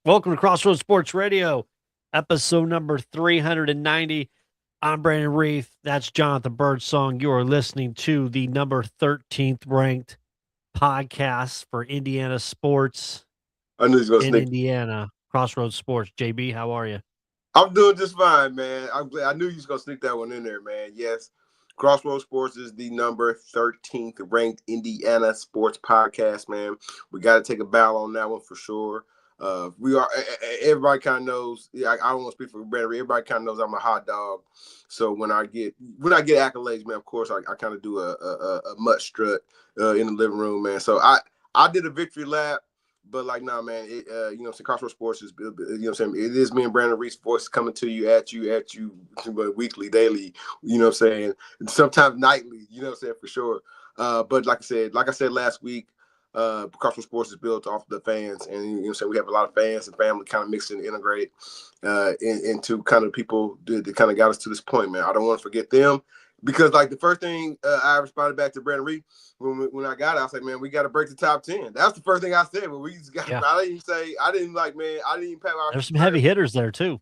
Welcome to Crossroads Sports Radio, episode number 390. I'm Brandon Reef. That's Jonathan Birdsong. You are listening to the number 13th ranked podcast for Indiana sports I knew he was gonna in sneak. Indiana. Crossroads Sports. JB, how are you? I'm doing just fine, man. I'm glad. I knew you was gonna sneak that one in there, man. Yes, Crossroads Sports is the number 13th ranked Indiana sports podcast, man. We got to take a bow on that one for sure. We are. Everybody kind of knows. Yeah, I don't want to speak for Brandon. Everybody kind of knows I'm a hot dog. So when I get accolades, man, of course I kind of do a mutt strut in the living room, man. So I did a victory lap. But like, nah, man, Crossroads Sports is, it is me and Brandon Reese voice coming to you, weekly, daily, sometimes nightly, for sure. But like I said last week, Crossroads Sports is built off the fans, and we have a lot of fans and family kind of mixed and integrated into kind of people that kind of got us to this point, man. I don't want to forget them. Because like the first thing I responded back to Brandon Reed when I got it, I was like, man, we got to break the top 10. That's the first thing I said. But we just got. Yeah. I didn't pat our. There's some heavy hitters there, too.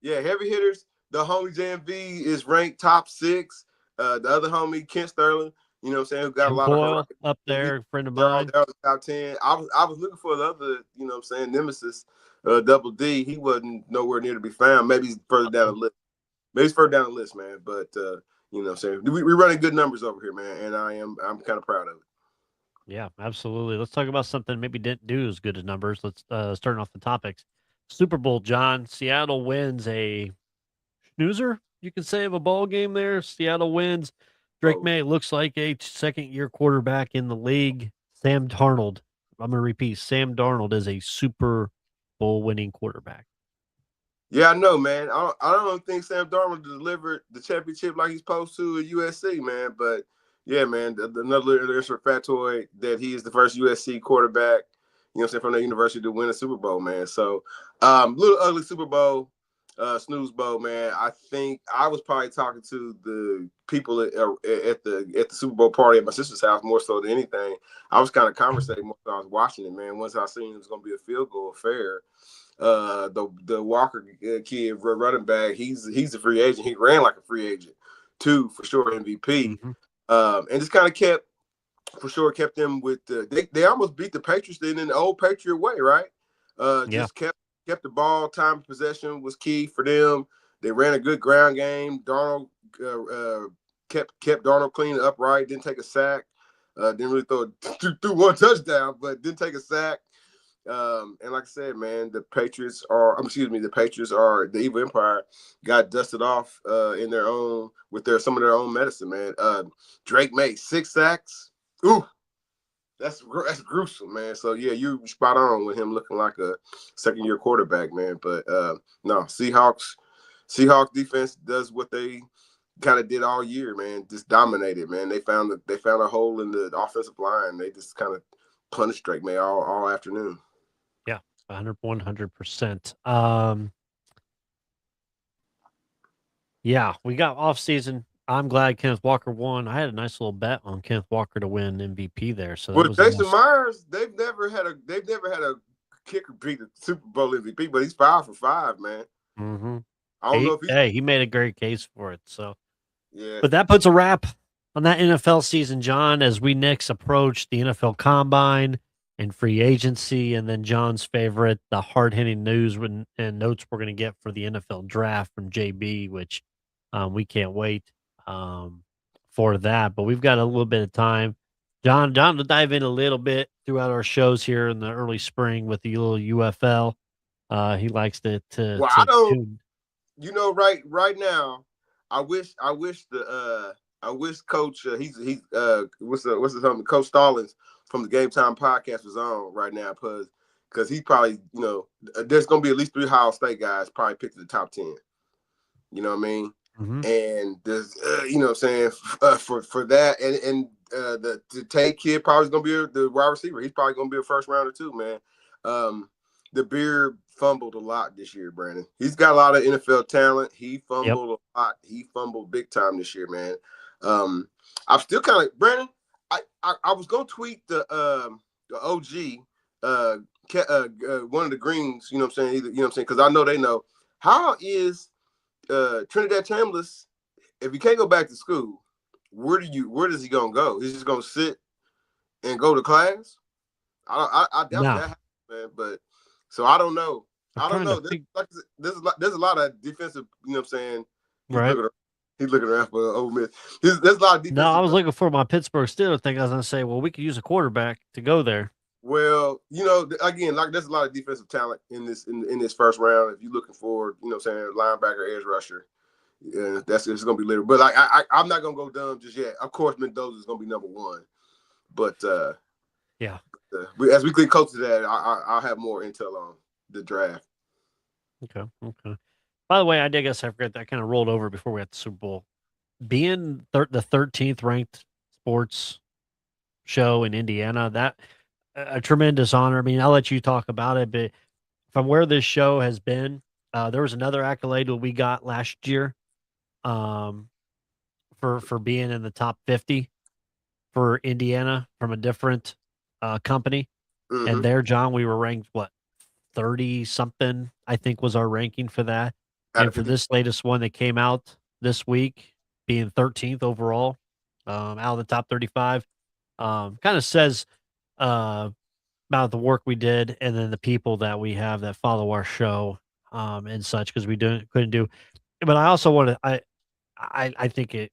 Yeah, heavy hitters. The homie JMV is ranked top 6. The other homie Kent Sterling, who got a Tim lot of Boyle heroic. up there, friend of They're all mine. the top 10. I was looking for the other, nemesis, Double D. He wasn't nowhere near to be found. Maybe he's further down the list. Maybe he's further down the list, man. But we're running good numbers over here, man, and I'm kind of proud of it. Yeah, absolutely. Let's talk about something maybe didn't do as good as numbers. Let's start off the topics. Super Bowl, John. Seattle wins a snoozer, you can say, of a ball game there. Seattle wins. Drake Oh May looks like a second year quarterback in the league. Sam Darnold, I'm going to repeat, Sam Darnold is a Super Bowl winning quarterback. yeah, I know, man. I don't think Sam Darnold delivered the championship like he's supposed to at USC, man. But yeah, man, another interesting factoid that he is the first USC quarterback, from the university to win a Super Bowl, man. So, little ugly Super Bowl, snooze bowl, man. I think I was probably talking to the people at the Super Bowl party at my sister's house more so than anything. I was kind of conversating more than I was watching it, man. Once I seen it was going to be a field goal affair. The Walker kid running back, he's a free agent. He ran like a free agent too, for sure, MVP. Mm-hmm. And just kind of kept them with they almost beat the Patriots in the old Patriot way, right? Yeah. Just kept the ball. Time of possession was key for them. They ran a good ground game. Darnold kept Darnold clean, upright. Didn't take a sack. Didn't really threw one touchdown, but didn't take a sack. And like I said, man, the Patriots are the evil empire got dusted off in their own with some of their own medicine, man. Drake made 6 sacks. Ooh, that's gruesome, man. So yeah, you spot on with him looking like a second year quarterback, man. But no, Seahawks defense does what they kind of did all year, man. Just dominated, man. They found a hole in the offensive line. They just kind of punished Drake May all afternoon. Yeah. 100%. Yeah, we got off season. I'm glad Kenneth Walker won. I had a nice little bet on Kenneth Walker to win MVP there. So that Well, was a Jason nice. Myers, they've never had a kicker beat the Super Bowl MVP, but he's 5 for 5, man. Mm-hmm. I don't know if he's He made a great case for it. So, yeah. but that puts a wrap on that NFL season, John, as we next approach the NFL Combine and free agency, and then John's favorite, the hard hitting news and notes we're going to get for the NFL draft from JB, which we can't wait um, for that. But we've got a little bit of time. John, to dive in a little bit throughout our shows here in the early spring with the little UFL. He likes Well, I don't. tune. Right now, I wish Coach he's what's his name, Coach Stallings from the Game Time podcast was on right now because he probably there's gonna be at least 3 Ohio State guys probably picked to the top 10. You know what I mean? Mm-hmm. And there's what I'm saying, for that, and the Tate kid probably is gonna be the wide receiver. He's probably gonna be a first rounder too, man. The Beard fumbled a lot this year, Brandon. He's got a lot of NFL talent. He Yep. fumbled a lot. He fumbled big time this year, man. I'm still kind of Brandon. I was gonna tweet the OG one of the greens. You know what I'm saying? Either, you know what I'm saying? Because I know they know. How is Trinidad Chambliss? If he can't go back to school, where does he gonna go? He's just gonna sit and go to class? I doubt No, that happens, man. But so I don't know. I'm I don't trying to know. think. There's a lot of defensive. You know what I'm saying? He's Right. looking. He's looking around for Ole Miss. There's a lot of No, I defensive. was looking for my Pittsburgh Steelers thing. I was gonna say, well, we could use a quarterback to go there. Well, you know, again, like there's a lot of defensive talent in this first round. If you're looking for, you know, what I'm saying linebacker, edge rusher, yeah, it's gonna be later. But like I'm not gonna go dumb just yet. Of course, Mendoza is gonna be number one. But Yeah. as we get closer to that, I'll have more intel on the draft. Okay. Okay. By the way, I did guess I forgot that kind of rolled over before we had the Super Bowl. Being the 13th ranked sports show in Indiana, that a tremendous honor. I mean, I'll let you talk about it, but from where this show has been, there was another accolade that we got last year, um, for being in the top 50 for Indiana from a different company. Mm-hmm. And there, John, we were ranked what 30 something, I think was our ranking for that. And for this latest one that came out this week, being 13th overall, out of the top 35, kind of says about the work we did and then the people that we have that follow our show and such because we couldn't do. But I also want to I think it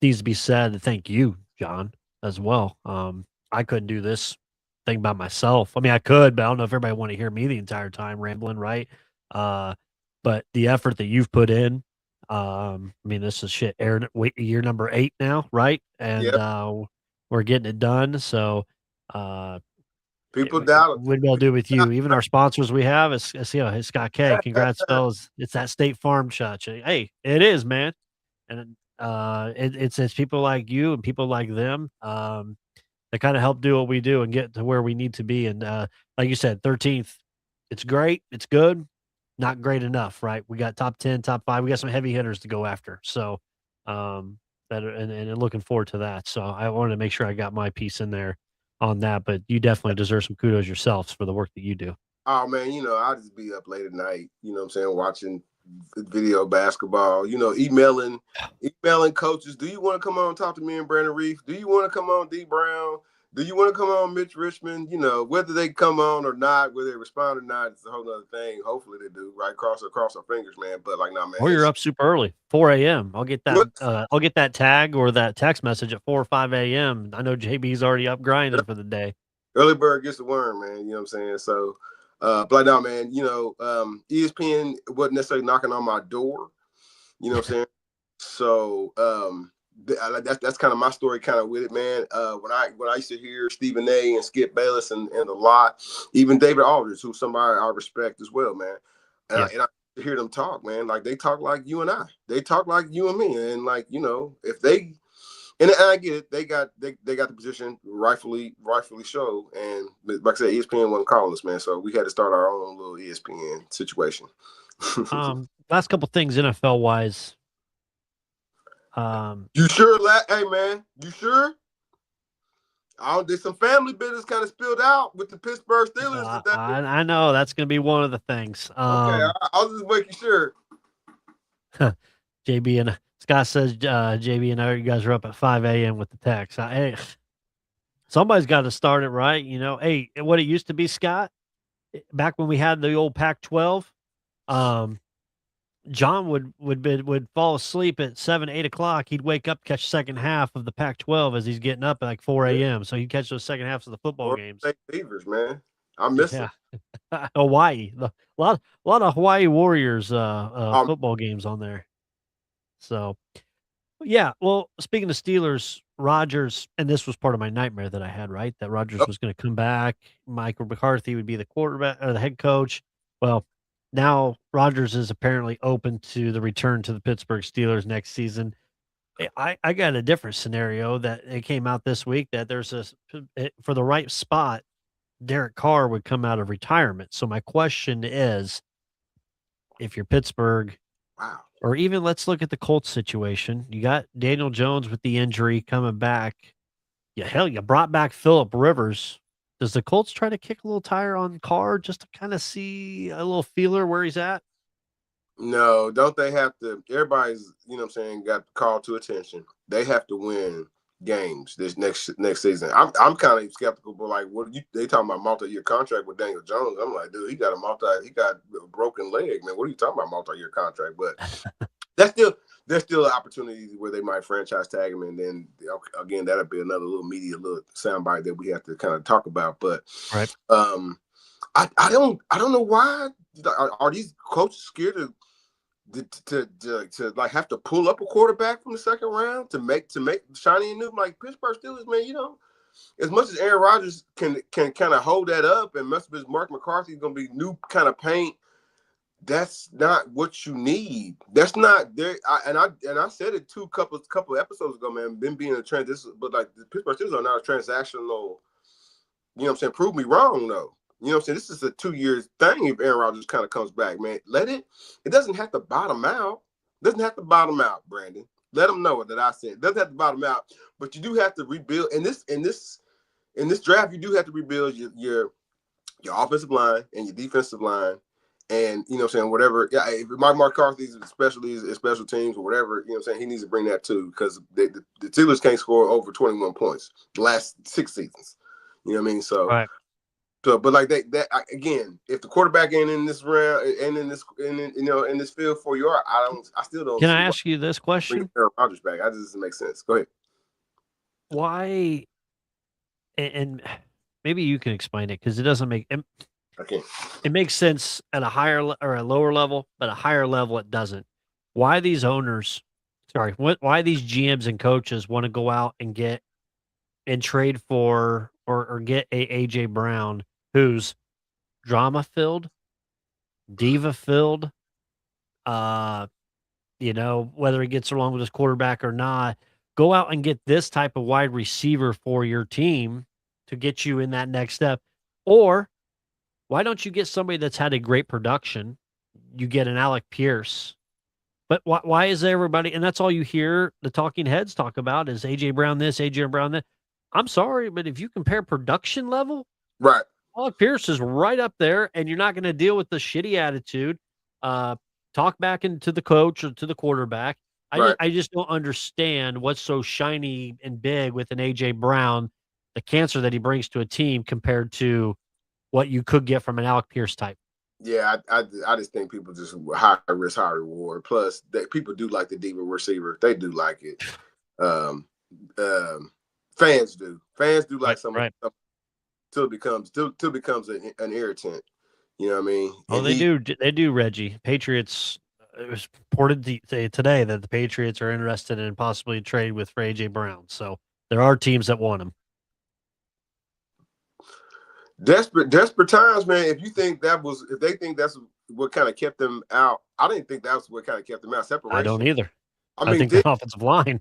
needs to be said to thank you, John, as well. I couldn't do this thing by myself. I mean, I could, but I don't know if everybody want to hear me the entire time rambling, right? But the effort that you've put in, I mean, this is year number 8 now, right? And Yep. we're getting it done. So People doubt it. what we'll do with you, even our sponsors we have is Scott K. Congrats, fellas. It's that State Farm shot. Hey, it is, man. And it's people like you and people like them that kind of help do what we do and get to where we need to be. And like you said, 13th, it's great, it's good, not great enough, right? We got top 10, top 5. We got some heavy hitters to go after. So and looking forward to that. So I wanted to make sure I got my piece in there on that. But you definitely deserve some kudos yourselves for the work that you do. Oh man, you know, I'll just be up late at night, you know what I'm saying, watching video basketball, you know, emailing coaches. Do you want to come on and talk to me and Brandon Reef? Do you want to come on D Brown? Do you want to come on Mitch Richmond? You know, whether they come on or not, whether they respond or not, it's a whole other thing. Hopefully they do, right? Cross our fingers, man. But like, nah, man. Or you're up super early, 4 a.m. I'll get that. I'll get that tag or that text message at 4 or 5 a.m. I know JB's already up grinding for the day. Early bird gets the worm, man. You know what I'm saying? So, but like, now, man, you know, ESPN wasn't necessarily knocking on my door. You know what I'm saying? So, that's kind of my story, kind of with it, man. When I used to hear Stephen A. and Skip Bayless and a lot, even David Aldridge, who's somebody I respect as well, man. And I hear them talk, man. Like they talk like you and I. They talk like you and me. And like, you know, if they and I get it, they got the position rightfully so. And like I said, ESPN wasn't calling us, man. So we had to start our own little ESPN situation. Last couple things NFL wise. You sure? Hey, man, you sure? There's some family business kind of spilled out with the Pittsburgh Steelers today. I know that's going to be one of the things. Okay, I was just making sure. JB and Scott says, JB and I, you guys are up at 5 a.m. with the text. Hey, somebody's got to start it, right? You know, hey, what it used to be, Scott, back when we had the old Pac-12, John would fall asleep at 7, 8 o'clock. He'd wake up, catch second half of the Pac-12 as he's getting up at like 4 a.m. So he'd catch those second halves of the football games. Beavers, man, I miss it. Hawaii, a lot of Hawaii Warriors football games on there. So, yeah. Well, speaking of Steelers, Rodgers, and this was part of my nightmare that I had, right? That Rodgers was going to come back. Michael McCarthy would be the quarterback or the head coach. Well, now Rodgers is apparently open to the return to the Pittsburgh Steelers next season. I got a different scenario that it came out this week that there's for the right spot, Derek Carr would come out of retirement. So my question is, if you're Pittsburgh, wow, or even let's look at the Colts situation. You got Daniel Jones with the injury coming back. You brought back Phillip Rivers Does the Colts try to kick a little tire on Carr just to kind of see a little feeler where he's at? No, don't they have to? Everybody's, got called to attention. They have to win games this next season. I'm kind of skeptical, but like, they talking about multi-year contract with Daniel Jones? I'm like, dude, he got a broken leg, man. What are you talking about multi-year contract? But there's still opportunities where they might franchise tag him, and then again, that'll be another little media soundbite that we have to kind of talk about. But right, I don't know why are these coaches scared to like have to pull up a quarterback from the second round to make shiny and new, like Pittsburgh Steelers, man. As much as Aaron Rodgers can kind of hold that up, and much as Mark McCarthy's gonna be new kind of paint, that's not what you need. That's not there. I said it couple episodes ago, man. Them being a transition, but like the Pittsburgh Steelers are not a transactional. Prove me wrong though. This is a 2-year thing if Aaron Rodgers kind of comes back, man. It doesn't have to bottom out. Brandon. Let them know that I said it doesn't have to bottom out, but you do have to rebuild. In this draft, you do have to rebuild your offensive line and your defensive line. And whatever. Yeah, if Mike McCarthy's special teams or whatever, he needs to bring that too, because the Steelers can't score over 21 points the last 6 seasons. You know what I mean? So right. So, but like that again, if the quarterback ain't in this round and in this field for you, I still don't. Can I ask you this question? Bring Aaron Rodgers back. That doesn't make sense. Go ahead. Why? And maybe you can explain it, because it doesn't make. Okay. It makes sense at a higher or a lower level, but a higher level it doesn't. Why these owners? Sorry, why these GMs and coaches want to go out and get and trade for or get a AJ Brown, who's drama filled, diva filled, whether he gets along with his quarterback or not, go out and get this type of wide receiver for your team to get you in that next step. Or why don't you get somebody that's had a great production? You get an Alec Pierce. But why is everybody, and that's all you hear the talking heads talk about is AJ Brown this, AJ Brown that. I'm sorry, but if you compare production level, right, Alec Pierce is right up there, and you're not going to deal with the shitty attitude. Talk back into the coach or to the quarterback. I just don't understand what's so shiny and big with an AJ Brown, the cancer that he brings to a team compared to what you could get from an Alec Pierce type. Yeah, I just think people just high risk, high reward. Plus, people do like the diva receiver. They do like it. Fans do like some of the stuff till it becomes an irritant. You know what I mean? Oh, they do, Reggie. Patriots. It was reported today that the Patriots are interested in possibly trade with for AJ Brown. So there are teams that want him. Desperate times, man. If they think that's what kind of kept them out, I didn't think that was what kind of kept them out. Separation. I don't either. I think Diggs, the offensive line.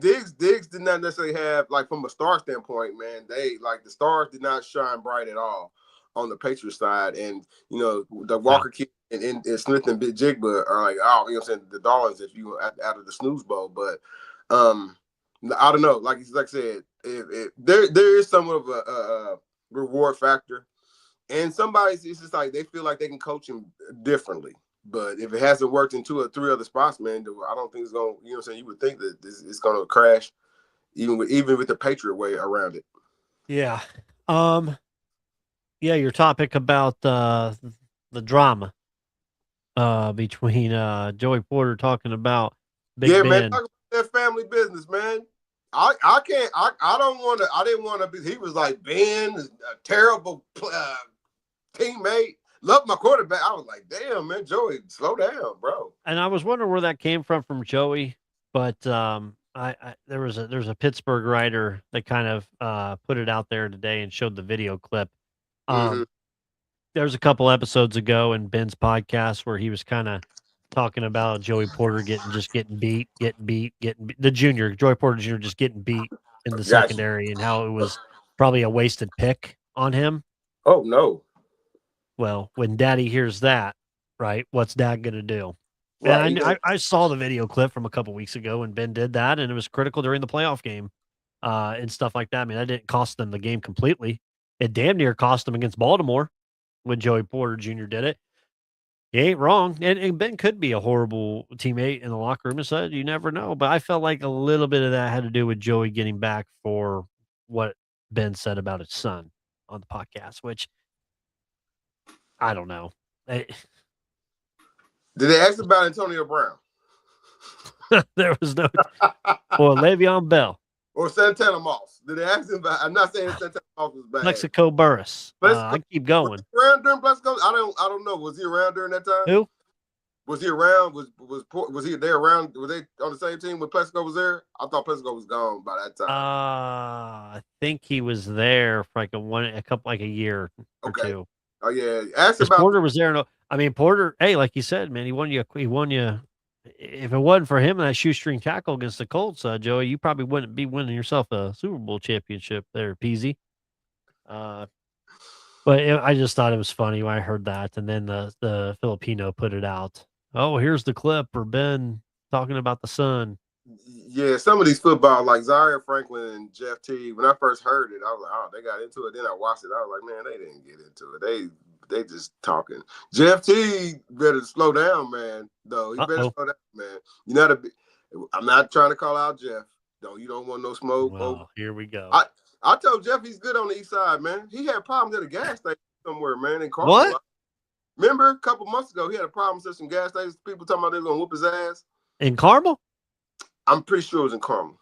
Diggs did not necessarily have, like, from a star standpoint, man. They, like, the stars did not shine bright at all on the Patriots side, and the Walker kid and Smith and Big Jigba are like, the darlings if you out of the snooze bowl. But I don't know. Like I said, if there is somewhat of a reward factor, and somebody's, it's just like they feel like they can coach him differently. But if it hasn't worked in 2 or 3 other spots, man, I don't think it's gonna. You would think that it's gonna crash, even with the Patriot way around it. Yeah. Yeah, your topic about the drama between Joey Porter talking about Big Ben. Man, talk about their family business, man. I can't. I don't want to. I didn't want to be. He was like, Ben is a terrible teammate. Love my quarterback. I was like, damn, man, Joey, slow down, bro. And I was wondering where that came from Joey, but there's a Pittsburgh writer that kind of put it out there today and showed the video clip. There's a couple episodes ago in Ben's podcast where he was kind of talking about Joey Porter getting beat. The junior, Joey Porter Jr. just getting beat in the secondary, and how it was probably a wasted pick on him. Oh, no. Well, when Daddy hears that, right, what's Dad going to do? Right. And I saw the video clip from a couple weeks ago, and Ben did that, and it was critical during the playoff game and stuff like that. I mean, that didn't cost them the game completely, It damn near cost him against Baltimore when Joey Porter Jr. did it. He ain't wrong. And Ben could be a horrible teammate in the locker room and said, you never know. But I felt like a little bit of that had to do with Joey getting back for what Ben said about his son on the podcast, which I don't know. Did they ask about Antonio Brown? There was no or Le'Veon Bell. Or Santana Moss. Did they ask him about? I'm not saying Santana Moss was bad. Mexico Burris. I keep going. Was he around during Plexico? I don't know. Was he around during that time? Who? Was he around? Was he there around? Were they on the same team when Plexico was there? I thought Plexico was gone by that time. I think he was there for like a year or two. Oh yeah. Ask about Porter was there. I mean Porter. Hey, like you said, man, he won you. If it wasn't for him and that shoestring tackle against the Colts, Joey, you probably wouldn't be winning yourself a Super Bowl championship there, Peasy. But I just thought it was funny when I heard that, and then the Filipino put it out. Oh, here's the clip for Ben talking about the son. Yeah, some of these football, like Zaire Franklin and Jeff T. When I first heard it, I was like, "Oh, they got into it." Then I watched it. I was like, "Man, they didn't get into it. They just talking." Jeff T. better slow down, man. Though he better slow down, man. I'm not trying to call out Jeff. You don't want no smoke. Well, here we go. I told Jeff he's good on the east side, man. He had problems at a gas station somewhere, man. In Carmel. What? Remember a couple months ago, he had a problem at some gas stations. People talking about they were gonna whoop his ass. In Carmel? I'm pretty sure it was in Carmel.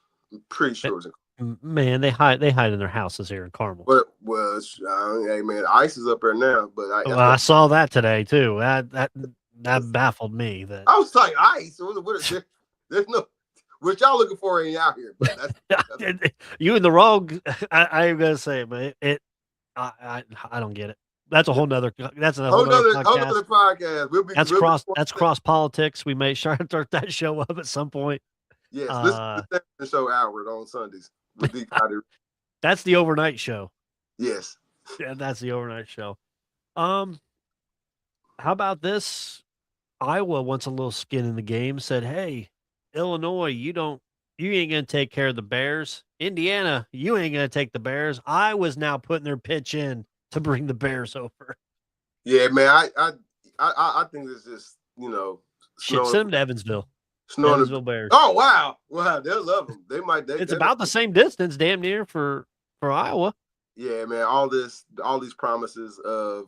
Man, they hide in their houses here in Carmel. But hey man, ICE is up there now. But I saw that today too. That baffled me. That I was like ICE. There's no what y'all looking for ain't out here. But that's you in the wrong. I'm gonna say it, man. I don't get it. That's a whole nother. That's a whole nother podcast. That's cross politics. We may start that show up at some point. Yes, listen to show Howard on Sundays. That's the overnight show. Yes. Yeah, that's the overnight show. How about this? Iowa wants a little skin in the game. Said, "Hey, Illinois, you ain't gonna take care of the Bears. Indiana, you ain't gonna take the Bears." Iowa's now putting their pitch in to bring the Bears over. Yeah, man. I think it's just send them to Evansville. Evansville Bears. Oh wow, they'll love them. It's about the same distance, damn near for Iowa. Yeah, man. All these promises of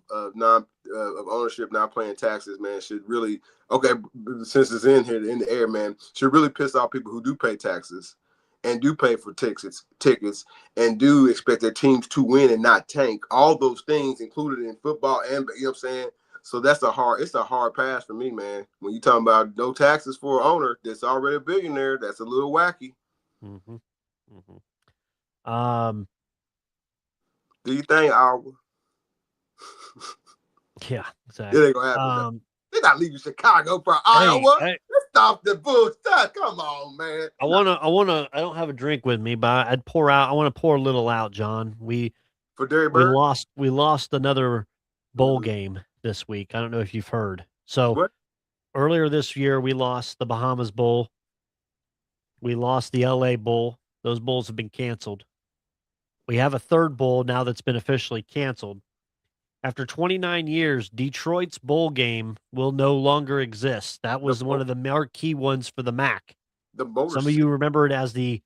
ownership not paying taxes, man, should really since it's in here in the air, man, should really piss off people who do pay taxes and do pay for tickets and do expect their teams to win and not tank. All those things included in football, and you know what I'm saying. So it's a hard pass for me, man. When you talking about no taxes for an owner that's already a billionaire, that's a little wacky. Mm-hmm. Mm-hmm. Do you think Iowa? Yeah, exactly. It ain't gonna happen. They're not leaving Chicago for Iowa. Let's stop the bullshit. Come on, man. I don't have a drink with me, but I want to pour a little out, John. For Derry Bird? We lost another bowl game this week. I don't know if you've heard. So earlier this year, we lost the Bahamas Bowl. We lost the LA Bowl. Those bowls have been canceled. We have a third bowl now that's been officially canceled. After 29 years, Detroit's bowl game will no longer exist. That was one of the marquee ones for the MAC. Some of you remember it as the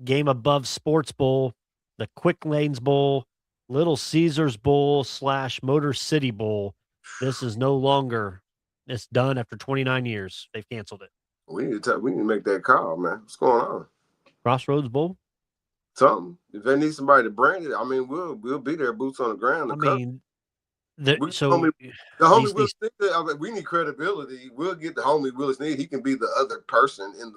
Game Above Sports Bowl, the Quick Lanes Bowl, Little Caesars Bowl / Motor City Bowl. This is no longer. It's done after 29 years. They've canceled it. We need to make that call, man. What's going on? Crossroads Bowl? Something. If they need somebody to brand it, I mean, we'll be there, boots on the ground. The homie Will Smith, we need credibility. We'll get the homie Will Smith. He can be the other person in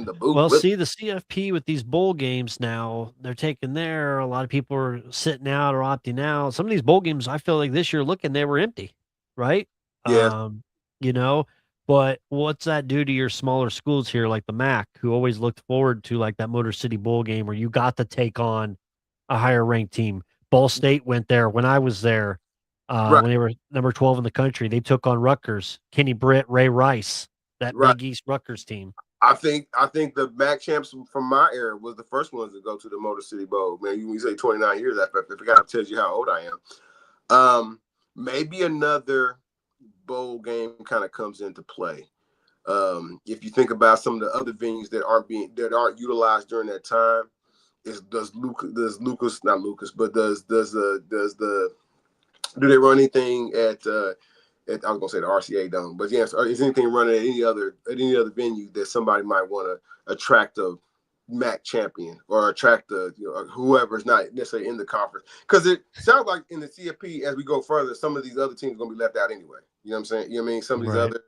the booth. Well, see, the CFP with these bowl games now, they're taking there. A lot of people are sitting out or opting out. Some of these bowl games, I feel like this year they were empty, right? Yeah. But what's that do to your smaller schools here, like the MAC, who always looked forward to like that Motor City Bowl game where you got to take on a higher ranked team? Ball State went there when I was there. When they were number 12 in the country, they took on Rutgers, Kenny Britt, Ray Rice, that Big East Rutgers team. I think the MAC champs from my era was the first ones to go to the Motor City Bowl. Man, you say 29 years. I forgot to tell you how old I am. Maybe another bowl game kind of comes into play. If you think about some of the other venues that aren't utilized during that time, does do they run anything at I was gonna say the RCA Dome, but yes, is anything running at any other venue that somebody might want to attract a MAC champion or attract whoever is not necessarily in the conference? Because it sounds like in the CFP as we go further, some of these other teams are gonna be left out anyway. You know what I'm saying? You know what I mean? Some of these other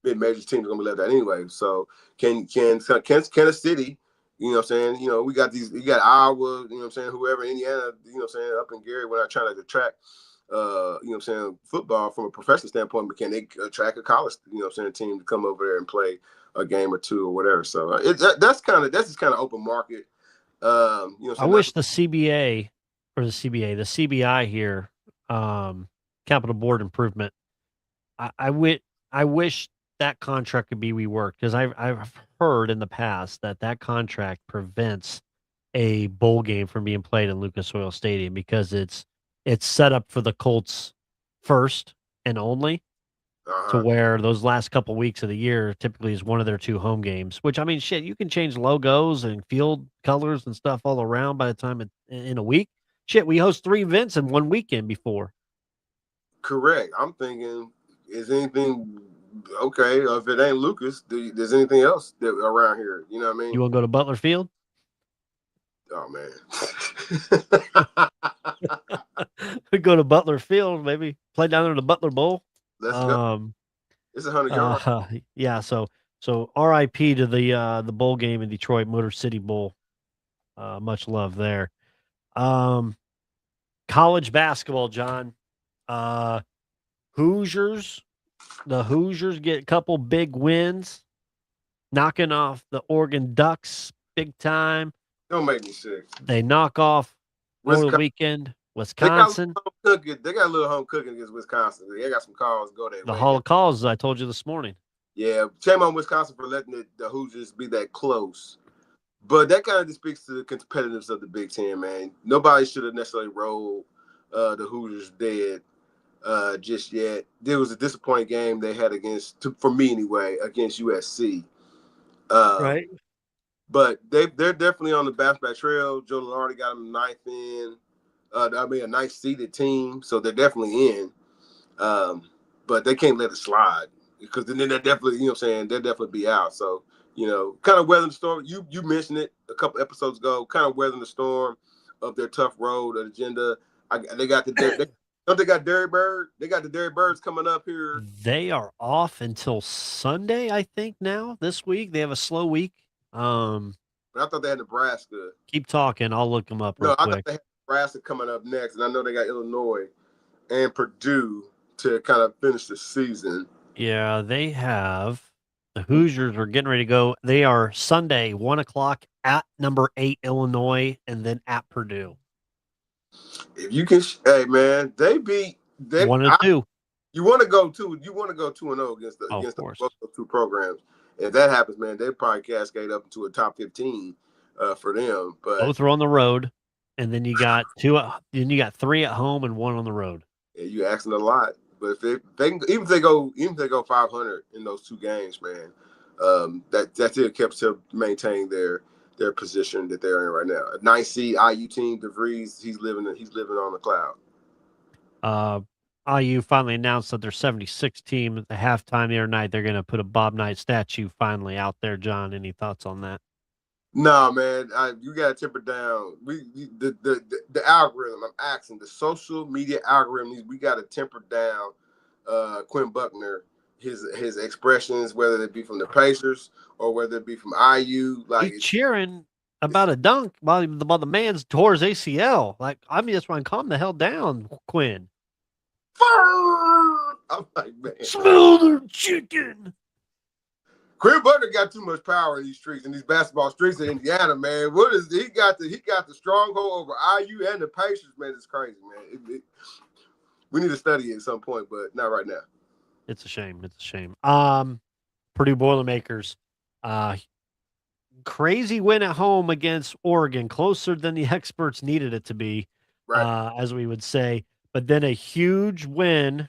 mid-major teams are gonna be left out anyway. So can a city, you know what I'm saying? You know, we got Iowa, you know what I'm saying, whoever, Indiana, you know what I'm saying, up in Gary, we're not trying to attract you know what I'm saying, football from a professional standpoint, but can they attract a college, you know what I'm saying, team to come over there and play a game or two or whatever? So that's just kind of open market. You know what I'm I saying? wish the CBA or the CBI here, Capital Board Improvement. I wish that contract could be reworked because I've heard in the past that contract prevents a bowl game from being played in Lucas Oil Stadium because it's set up for the Colts first and only, to where those last couple weeks of the year typically is one of their 2 home games. Which, I mean, shit, you can change logos and field colors and stuff all around by the time in a week. Shit, we host 3 events in 1 weekend before. Correct. I'm thinking, is anything okay? If it ain't Lucas, there's anything else around here? You know what I mean? You want to go to Butler Field? Oh man, We go to Butler Field, maybe play down there in the Butler Bowl. Let's go. It's 100 yards. Yeah. So R.I.P. to the bowl game in Detroit, Motor City Bowl. Much love there. College basketball, John. Hoosiers. The Hoosiers get a couple big wins, knocking off the Oregon Ducks big time. Don't make me sick. They knock off over the weekend Wisconsin. They got a little home cooking against Wisconsin. They got some calls go their way. The Hall of Calls, I told you this morning. Yeah, shame on Wisconsin for letting the Hoosiers be that close. But that kind of just speaks to the competitiveness of the Big Ten, man. Nobody should have necessarily rolled the Hoosiers dead just yet. There was a disappointing game they had for me anyway, against USC. Right. But they're definitely on the bounce back trail. Joe Lunardi got them ninth in. A nice seeded team, so they're definitely in. But they can't let it slide because then they're definitely, you know what I'm saying, they'll definitely be out. So, you know, kind of weathering the storm. You mentioned it a couple episodes ago, kind of weathering the storm of their tough road agenda. They got they got Derry Bird. They got the Derry Birds coming up here. They are off until Sunday, I think, now, this week. They have a slow week. But I thought they had Nebraska. Keep talking. I'll look them up real quick. I thought they had Nebraska coming up next, and I know they got Illinois and Purdue to kind of finish the season. Yeah, they have. The Hoosiers are getting ready to go. They are Sunday, 1:00 at number 8 Illinois, and then at Purdue. If you can, hey man, they 1-2. You want to go 2-0 against both those 2 programs. If that happens, man, they probably cascade up into a top 15 for them. But both are on the road, and then you got 2. Then you got 3 at home and 1 on the road. Yeah, you asking a lot. But if they go 500 in those 2 games, man, that's it. Kept to maintain their position that they're in right now. A nice seed IU team, DeVries, he's living on the cloud. IU finally announced that their 76 team at the halftime the other night, they're going to put a Bob Knight statue finally out there. John, any thoughts on that? No, man, you got to temper down. The algorithm, I'm asking, the social media algorithm, we got to temper down Quinn Buckner, his expressions, whether it be from the Pacers or whether it be from IU. Like, he's cheering about a dunk while the man's tore his ACL. Like, I mean, that's why I'm calm the hell down, Quinn. I'm like, man, smell the chicken. Quinn Buckner got too much power in these streets, in these basketball streets in Indiana, man. What is he got the stronghold over IU and the Pacers, man? It's crazy, man. We need to study it at some point, but not right now. It's a shame. Purdue Boilermakers Uh, Crazy win at home against Oregon, closer than the experts needed it to be, Right. as we would say. But then a huge win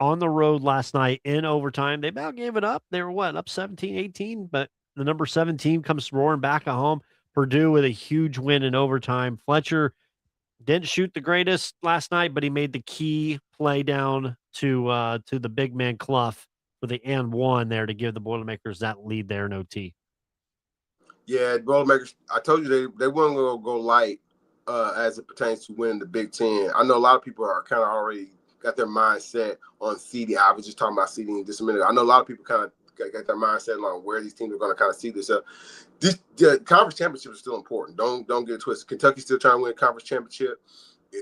on the road last night in overtime. They about gave it up. They were what, up 17-18, but the number 7 team comes roaring back at home. Purdue with a huge win in overtime. Fletcher didn't shoot the greatest last night, but he made the key play down to the big man Clough for the and one there to give the Boilermakers that lead there in OT. Yeah, Boilermakers. I told you they weren't going to go light as it pertains to winning the Big Ten. I know a lot of people are kind of already got their mindset on seeding. I was just talking about seeding just a minute. I know a lot of people kind of got their mindset on where these teams are going to kind of see this. The conference championship is still important. Don't get it twisted. Kentucky's still trying to win a conference championship.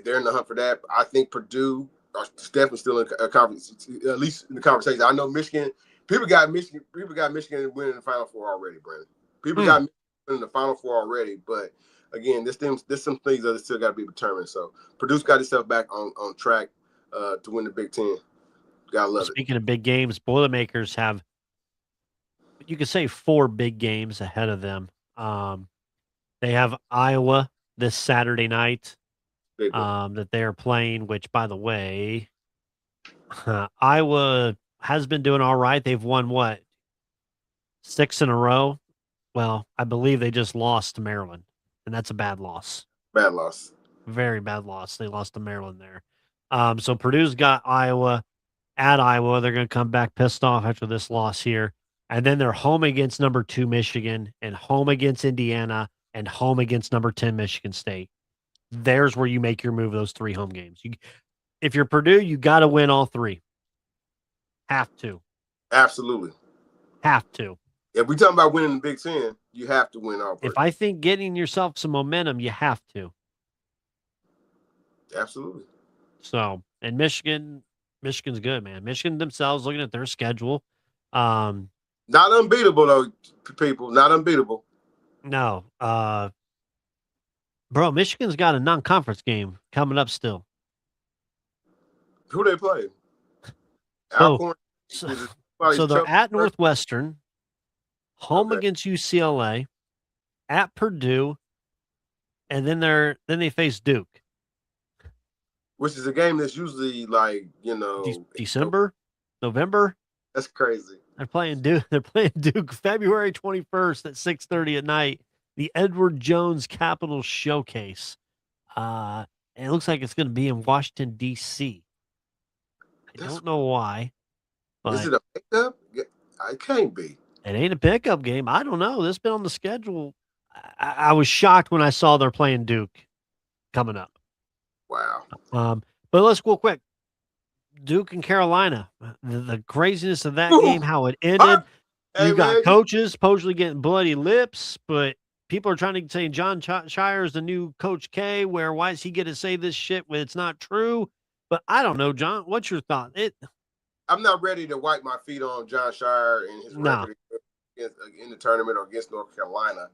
They're in the hunt for that. I think Purdue are definitely still in a conference, at least in the conversation. I know Michigan. People got Michigan winning the Final Four already, Brandon. People got Michigan winning the Final Four already, but again, there's some things that still got to be determined. So Purdue's got itself back on track to win the Big Ten. Gotta love it. Speaking of big games, Boilermakers have, you could say, 4 big games ahead of them. They have Iowa this Saturday night that they are playing, which, by the way, Iowa has been doing all right. They've won, what, 6 in a row? Well, I believe they just lost to Maryland, and that's a bad loss. Bad loss. Very bad loss. They lost to Maryland there. So Purdue's got Iowa at Iowa. They're going to come back pissed off after this loss here. And then they're home against number 2 Michigan and home against Indiana and home against number 10 Michigan State. There's where you make your move, those 3 home games. If you're Purdue, you got to win all 3. Have to. Absolutely. Have to. If we're talking about winning the Big Ten, you have to win all 3. If I think getting yourself some momentum, you have to. Absolutely. So, and Michigan's good, man. Michigan themselves, looking at their schedule. Not unbeatable, though, people. Not unbeatable. No. Bro, Michigan's got a non-conference game coming up still. Who they play? So they're at Northwestern, home against UCLA, at Purdue, and then they face Duke. Which is a game that's usually like, December, November. That's crazy. They're playing Duke February 21st at 6:30 at night. The Edward Jones Capitol Showcase. And it looks like it's going to be in Washington, D.C. I don't know why. But is it a pickup? It can't be. It ain't a pickup game. I don't know. This has been on the schedule. I was shocked when I saw they're playing Duke coming up. Wow. But let's go quick. Duke and Carolina. The craziness of that game, how it ended. You got coaches supposedly getting bloody lips, but people are trying to say John Shire is the new Coach K, where why does he get to say this shit when it's not true? But I don't know, John. What's your thought? I'm not ready to wipe my feet on John Shire and his record in the tournament or against North Carolina.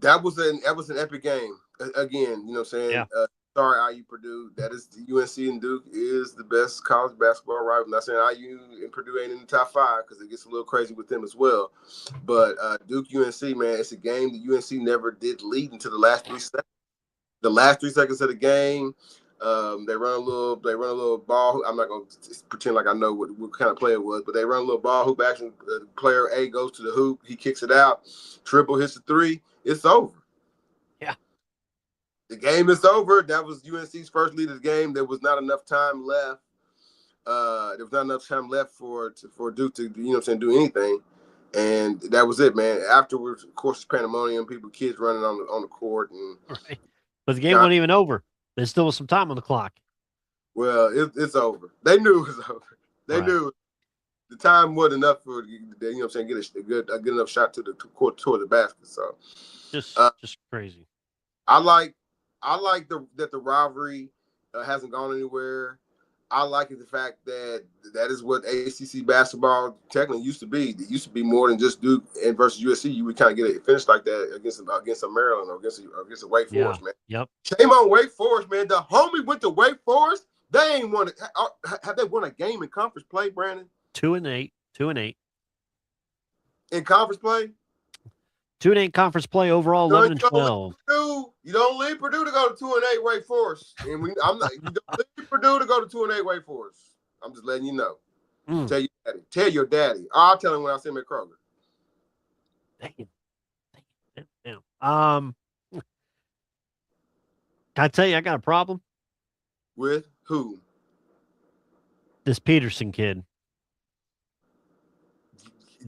That was an epic game. Again, you know what I'm saying? Yeah. Sorry, IU Purdue. That is the UNC and Duke is the best college basketball rival. I'm not saying IU and Purdue ain't in the top 5 because it gets a little crazy with them as well. But Duke UNC, man, it's a game that UNC never did lead into the last 3 seconds. The last 3 seconds of the game, they run a little ball. I'm not gonna pretend like I know what kind of play it was, but they run a little ball hoop action. Player A goes to the hoop, he kicks it out, triple hits the 3. It's over. Yeah. The game is over. That was UNC's first lead of the game. There was not enough time left. For Duke to, do anything. And that was it, man. Afterwards, of course, pandemonium, kids running on the court. Right. But the game wasn't even over. There still was some time on the clock. Well, it's over. They knew it was over. They knew the time wasn't enough for get a good enough shot to the court toward the basket. So just crazy. I like that the rivalry hasn't gone anywhere. I like the fact that is what ACC basketball technically used to be. It used to be more than just Duke and versus USC. You would kind of get a finish like that against a Maryland or against a Wake Forest, man. Yep. Shame on Wake Forest, man. The homie went to Wake Forest. They ain't won it. Have they won a game in conference play, Brandon? 2-8. in conference play. 2-8 conference play overall, 11-12. You don't leave Purdue to go to 2-8 Wake Forest, and you don't leave Purdue to go to 2-8 Wake Forest. I'm just letting you know. Tell your daddy. Tell your daddy. I'll tell him when I see him at Kroger. Damn. Can I tell you I got a problem? With who? This Peterson kid.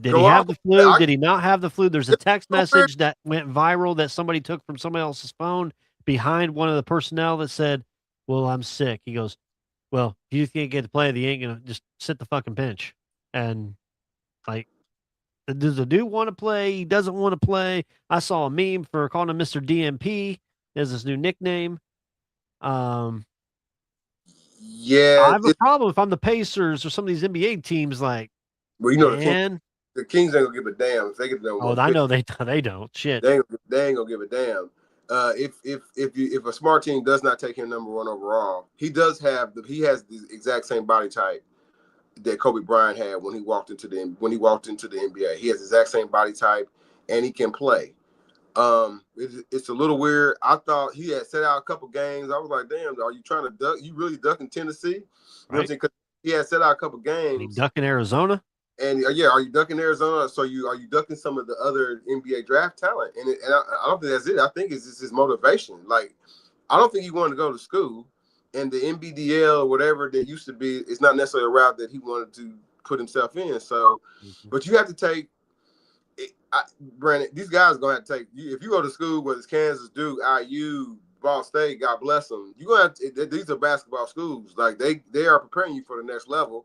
Did he have the flu? Did he not have the flu? There's a text message that went viral that somebody took from somebody else's phone behind one of the personnel that said, well, I'm sick. He goes, well, if you can't get to play, you ain't going to just sit the fucking bench. And like, does the dude want to play? He doesn't want to play. I saw a meme for calling him Mr. DMP. There's this new nickname. Yeah. I have a problem if I'm the Pacers or some of these NBA teams like, well, you know, the Kings ain't gonna give a damn if they get the. Oh, I know they don't. Shit, they ain't gonna give a damn. If a smart team does not take him number 1 overall, he has the exact same body type that Kobe Bryant had when he walked into the NBA. He has the exact same body type, and he can play. It's a little weird. I thought he had set out a couple games. I was like, damn, are you trying to duck? You really ducking Tennessee? You know what I'm saying? Because he had set out a couple games. He ducking Arizona. And are you ducking Arizona? So are you ducking some of the other NBA draft talent? And I don't think that's it. I think it's just his motivation. Like, I don't think he wanted to go to school, and the NBDL or whatever that used to be, it's not necessarily a route that he wanted to put himself in. So, but you have to take. Brandon, these guys are gonna have to take. If you go to school, whether it's Kansas, Duke, IU, Ball State, God bless them. You gonna have to, these are basketball schools. Like they are preparing you for the next level.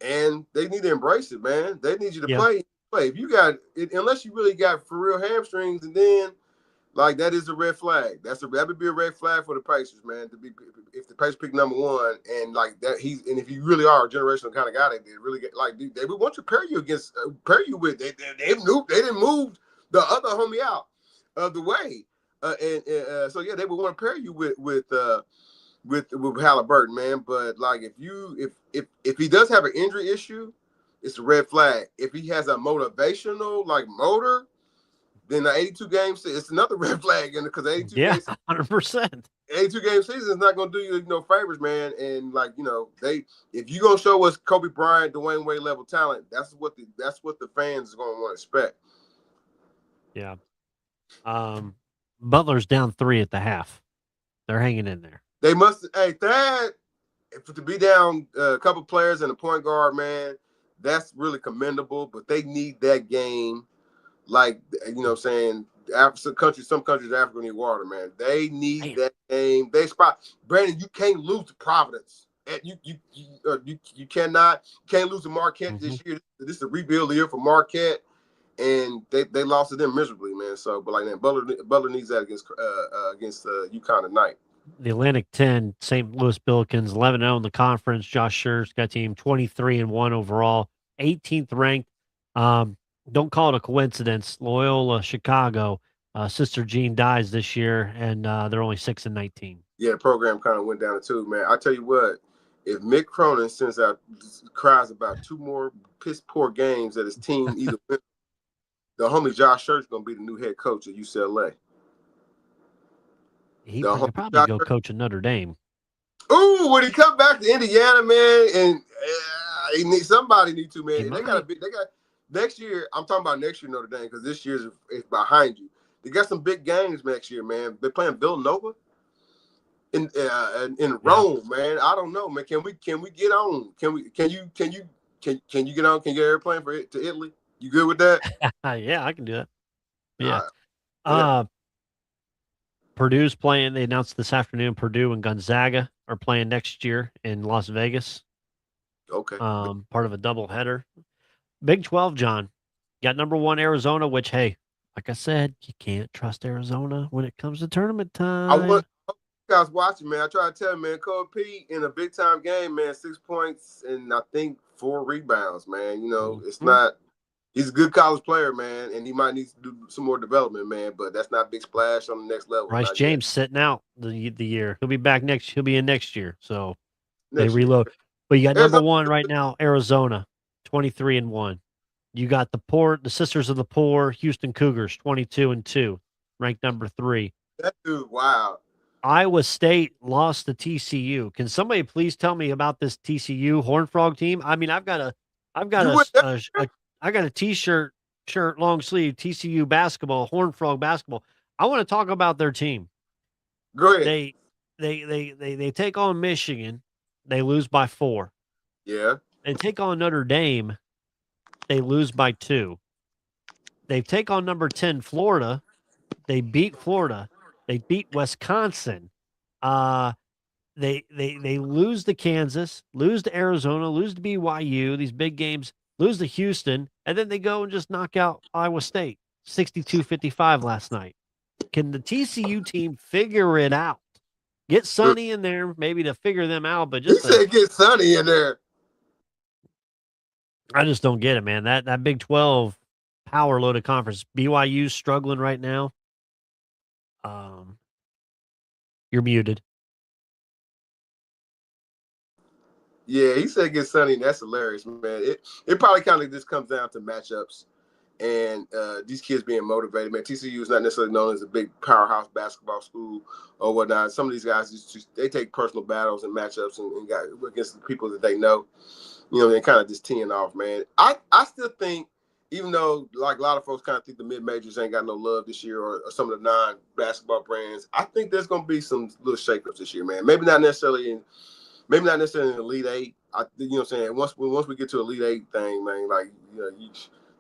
And they need to embrace it, man. They need you to play. If you got, unless you really got for real hamstrings, and then like that is a red flag. That would be a red flag for the Pacers, man. To be if the Pacers pick number 1, and like that and if you really are a generational kind of guy, they really get like they would want to pair you with. They didn't move the other homie out of the way, so yeah, they would want to pair you with Halliburton, man. But like if he does have an injury issue, it's a red flag. If he has a motivational motor, then the 82 games, it's another red flag. And because 82 games, 100%. 82 game season is not gonna do you no favors, man. And if you're gonna show us Kobe Bryant, Dwayne Wade level talent, that's what the fans are gonna want to expect. Yeah. Butler's down 3 at the half. They're hanging in there. They must. Hey, Thad, to be down a couple players and a point guard, man, that's really commendable. But they need that game, saying. Some countries, Africa need water, man. They need that game. Brandon. You can't lose to Providence. You can't lose to Marquette this year. This is a rebuild year for Marquette, and they lost to them miserably, man. So, but Butler needs that against UConn tonight. The Atlantic 10, St. Louis Billikens, 11-0 in the conference. Josh Scher's got team 23-1 overall, 18th ranked. Don't call it a coincidence. Loyola Chicago, Sister Jean dies this year, and they're only 6-19. Yeah, the program kind of went down too, man. I tell you what, if Mick Cronin cries about 2 more piss poor games that his team either win, the homie Josh Scher's gonna be the new head coach at UCLA. He could probably go coach at Notre Dame. Ooh, when he come back to Indiana, man, and somebody need to, man. They got next year. I'm talking about next year Notre Dame because this year's is behind you. They got some big games next year, man. They're playing Villanova in Rome, man. I don't know, man. Can we get on? Can you get on? Can you get an airplane to Italy? You good with that? Yeah, I can do that. Yeah. Purdue's playing. They announced this afternoon. Purdue and Gonzaga are playing next year in Las Vegas. Okay. Part of a doubleheader. Big 12, John. Got number 1 Arizona, which, hey, like I said, you can't trust Arizona when it comes to tournament time. I want you guys watching, man. I try to tell you, man, Cole P in a big time game, man, 6 points and I think 4 rebounds, man. It's not. He's a good college player, man, and he might need to do some more development, man. But that's not big splash on the next level. Bryce James sitting out the year. He'll be back next. He'll be in next year. So they reload. But you got number 1 right now, Arizona, 23-1. You got the Sisters of the Poor, Houston Cougars, 22-2, ranked number 3. That dude, wow. Iowa State lost to TCU. Can somebody please tell me about this TCU Horned Frog team? I mean, I've got You went there? a T-shirt, long sleeve TCU basketball, Horned Frog basketball. I want to talk about their team. Go ahead. They take on Michigan, they lose by 4. Yeah. They take on Notre Dame, they lose by 2. They take on number 10 Florida, they beat Florida. They beat Wisconsin. They lose to Kansas, lose to Arizona, lose to BYU, these big games, lose to Houston, and then they go and just knock out Iowa State 62-55 last night. Can the TCU team figure it out? Get Sonny in there maybe to figure them out, but He said get Sonny in there. I just don't get it, man. That Big 12 power loaded conference, BYU's struggling right now. You're muted. Yeah, he said get Sonny. That's hilarious, man. It probably kind of just comes down to matchups and these kids being motivated. Man, TCU is not necessarily known as a big powerhouse basketball school or whatnot. Some of these guys they take personal battles and matchups and got against the people that they know. They're kind of just teeing off, man. I still think, even though like a lot of folks kind of think the mid majors ain't got no love this year or some of the non-basketball brands, I think there's going to be some little shakeups this year, man. Maybe not necessarily in the Elite Eight. You know what I'm saying? Once we get to Elite Eight thing, man, like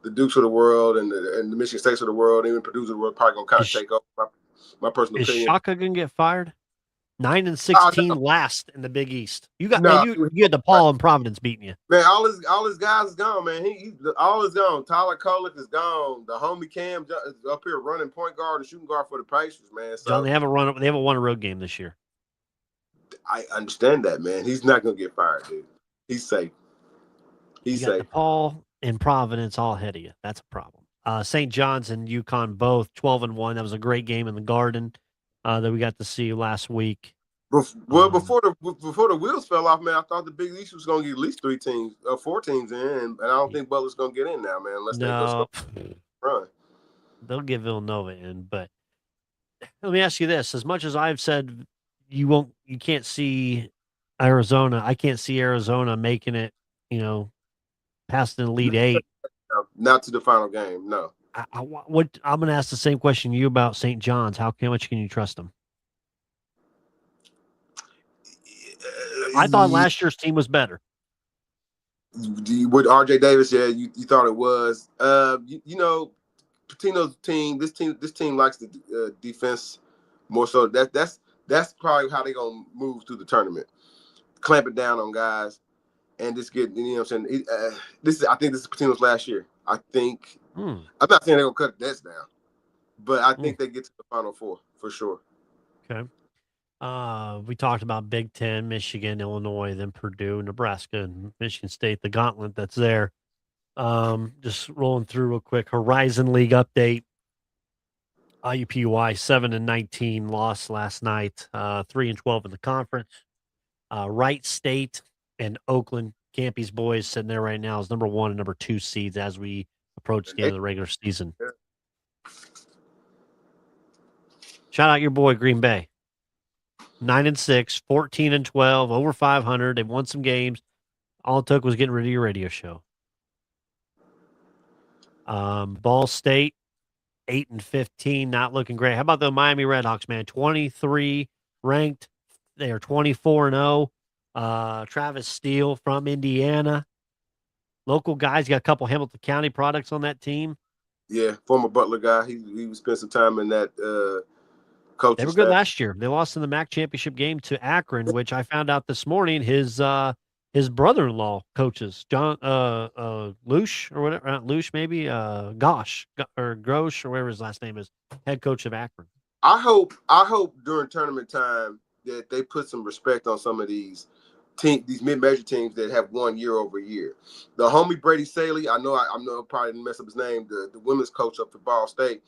the Dukes of the world and the Michigan States of the world, even Purdue's of the world, probably gonna kind of take over. My personal opinion. Is Shaka gonna get fired? 9-16 last in the Big East. You had DePaul and Providence beating you. Man, all his guys is gone, man. He all is gone. Tyler Kolek is gone. The homie Cam is up here running point guard and shooting guard for the Pacers, man. So, John, they haven't won a road game this year. I understand that, man. He's not gonna get fired, dude. He's safe. He's safe. DePaul and Providence all ahead of you. That's a problem. St. John's and UConn both 12-1. That was a great game in the Garden that we got to see last week. Well, before the wheels fell off, man, I thought the Big East was going to get at least 4 teams in, and I don't think Butler's going to get in now, man, unless they go run. They'll get Villanova in, but let me ask you this: as much as I've said you can't see Arizona, I can't see Arizona making it, past the Elite Eight. Not to the final game, no. I'm going to ask the same question to you about St. John's. How much can you trust them? I thought last year's team was better. With RJ Davis, yeah, you thought it was. Patino's team. This team likes the defense more so. That's probably how they're gonna move through the tournament, clamping down on guys, and just get. You know what I'm saying? I think this is Patino's last year. I think. I'm not saying they're gonna cut the nets down, but I think they get to the Final Four for sure. Okay. We talked about Big Ten, Michigan, Illinois, then Purdue, Nebraska, and Michigan State, the gauntlet that's there. Just rolling through real quick. Horizon League update. IUPUI 7-19 loss last night. 3-12 in the conference. Wright State and Oakland Campy's boys sitting there right now as number 1 and number 2 seeds as we approach the end of the regular season. Shout out your boy Green Bay. 9-6, 14-12, over 500. They've won some games. All it took was getting rid of your radio show. Ball State, 8-15, not looking great. How about the Miami Redhawks, man? 23 ranked. They are 24-0. Travis Steele from Indiana. Local guys, got a couple Hamilton County products on that team. Yeah, former Butler guy. He spent some time in that coaching They were good last year. They lost in the MAC championship game to Akron, which I found out this morning. His brother-in-law coaches, John Lush or whatever, not Lush maybe, Gosh or Grosh or whatever his last name is, head coach of Akron. I hope during tournament time that they put some respect on some of these mid-major teams that have won year over year. The homie Brady Saley, I know I probably didn't mess up his name, the women's coach up for Ball State.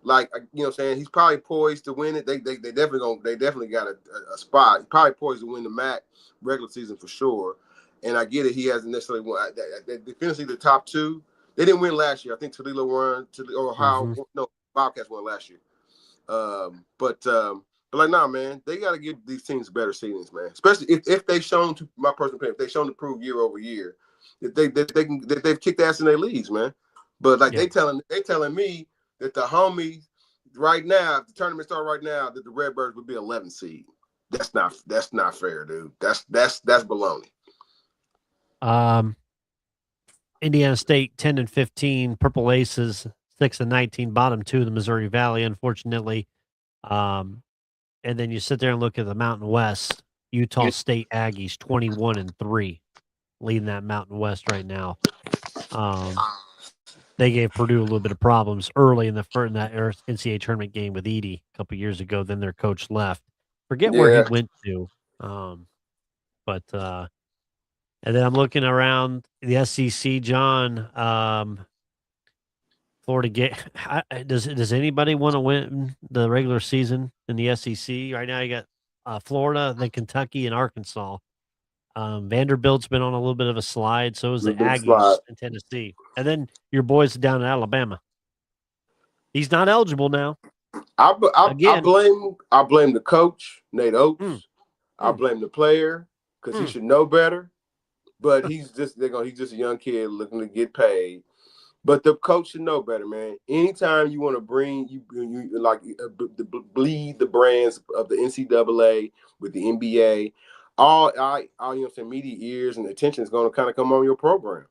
Like, you know what I'm saying, he's probably poised to win it. They definitely got a spot. He's probably poised to win the MAC regular season for sure. And I get it, he hasn't necessarily won. Defensively, the top 2, They didn't win last year. I think Toledo won. Ohio, Mm-hmm. no, Bobcats won last year. But like, nah, man, they got to give these teams better seedings, man. Especially if they've shown, to my personal opinion, if they've shown to prove year over year that they've kicked ass in their leagues, man. But like they telling me that the homies right now, if the tournament start right now, that the Redbirds would be 11 seed. That's not fair, dude. That's baloney. Indiana State 10-15, Purple Aces 6-19, bottom 2 of the Missouri Valley, unfortunately. And then you sit there and look at the Mountain West. Utah State Aggies 21-3, leading that Mountain West right now. They gave Purdue a little bit of problems early in that NCAA tournament game with Edey a couple years ago. Then their coach left. Forget where he went to. And then I'm looking around the SEC, John. Florida game. Does anybody want to win the regular season in the SEC right now? You got Florida, then Kentucky, and Arkansas. Vanderbilt's been on a little bit of a slide. So is the Aggies in Tennessee, and then your boys down in Alabama. He's not eligible now. I blame the coach, Nate Oates. I blame the player because he should know better. But he's just a young kid looking to get paid. But the coach should know better, man. Anytime you want to bring you bleed the brands of the NCAA with the NBA, all media ears and attention is going to kind of come on your program.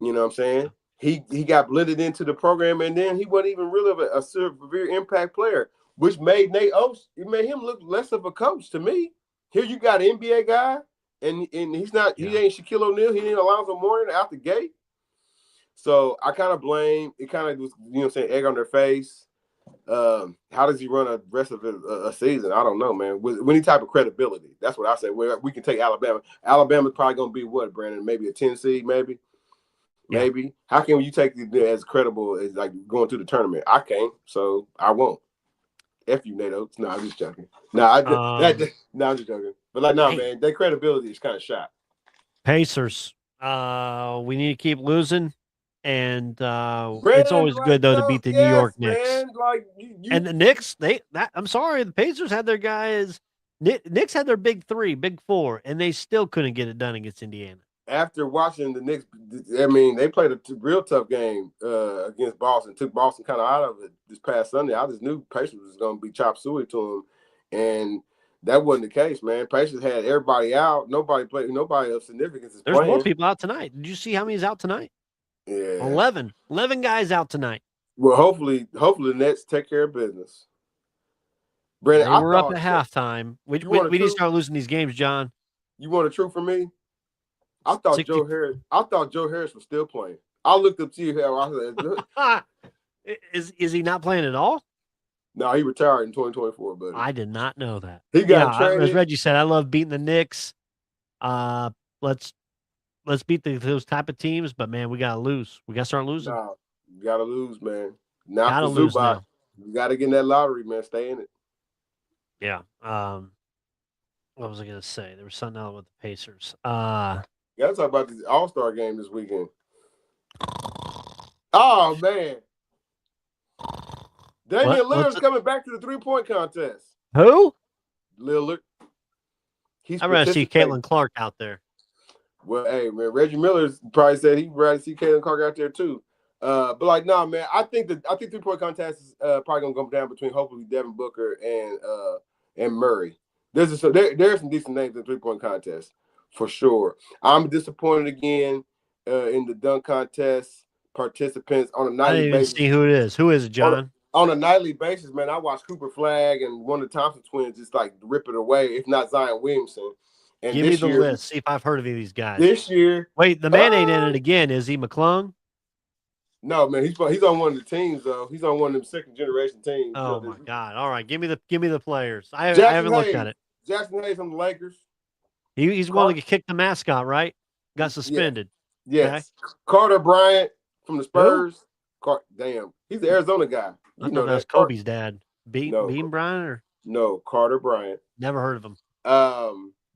You know what I'm saying? He got blended into the program, and then he wasn't even really a severe impact player, which made Nate Oates, it made him look less of a coach to me. Here you got an NBA guy, and he's not, he ain't Shaquille O'Neal, he ain't Alonzo Mourning out the gate. So I kind of blame, it kind of was, egg on their face. How does he run a rest of a season? I don't know, man. With any type of credibility, that's what I say. We can take Alabama. Alabama's probably going to be what, Brandon? Maybe a 10 seed, maybe. Maybe. How can you take it as credible as like going to the tournament? I can't, so I won't. F you, Nate Oates. No, I'm just joking. I'm just joking. But like, man, their credibility is kind of shot. Pacers. We need to keep losing. And it's always good though to beat the New York Knicks. Man, and the Knicks, I'm sorry, the Pacers had their guys. Knicks had their big 4, and they still couldn't get it done against Indiana. After watching the Knicks, I mean, they played a real tough game against Boston. Took Boston kind of out of it this past Sunday. I just knew Pacers was going to be chop suey to them, and that wasn't the case, man. Pacers had everybody out. Nobody of significance is There's playing. More people out tonight. Did you see how many's out tonight? Yeah, 11 guys out tonight. Well, hopefully the Nets take care of business. Brandon, they were up at halftime. We need to start losing these games, John. You want a truth from me? I thought Joe Harris was still playing. I looked up to you. Is he not playing at all? No, he retired in 2024, buddy. I did not know that. He got traded. As Reggie said, I love beating the Knicks. Let's beat those type of teams, but man, we gotta lose. We gotta start losing. No, you gotta lose, man. Gotta lose now. You gotta get in that lottery, man. Stay in it. Yeah. What was I gonna say? There was something else with the Pacers. You gotta talk about the All-Star game this weekend. Oh man. Damian Lillard's coming back to the 3-point contest. Who? Lillard. I'd rather see Caitlin Clark out there. Well, hey, man, Reggie Miller's probably said he'd rather see Caitlin Clark out there too. But like, nah, man, I think 3-point contest is probably gonna come down between hopefully Devin Booker and Murray. There's some decent names in the 3-point contest for sure. I'm disappointed again in the dunk contest participants on a nightly basis. I didn't even see who it is. Who is it, John? On a nightly basis, man, I watch Cooper Flagg and one of the Thompson twins just like rip it away, if not Zion Williamson. And give me the list. See if I've heard of any of these guys. This year. Wait, the man ain't in it again, is he, McClung? No, man, he's on one of the teams though. He's on one of them second generation teams. Oh my God! All right, give me the players. I haven't looked at it. Jackson Hayes from the Lakers. He's willing to kick the mascot, right? Got suspended. Yes. Okay. Carter Bryant from the Spurs. Damn, he's the Arizona guy. I know that's Kobe's dad. Bean Bryant or no? Carter Bryant. Never heard of him.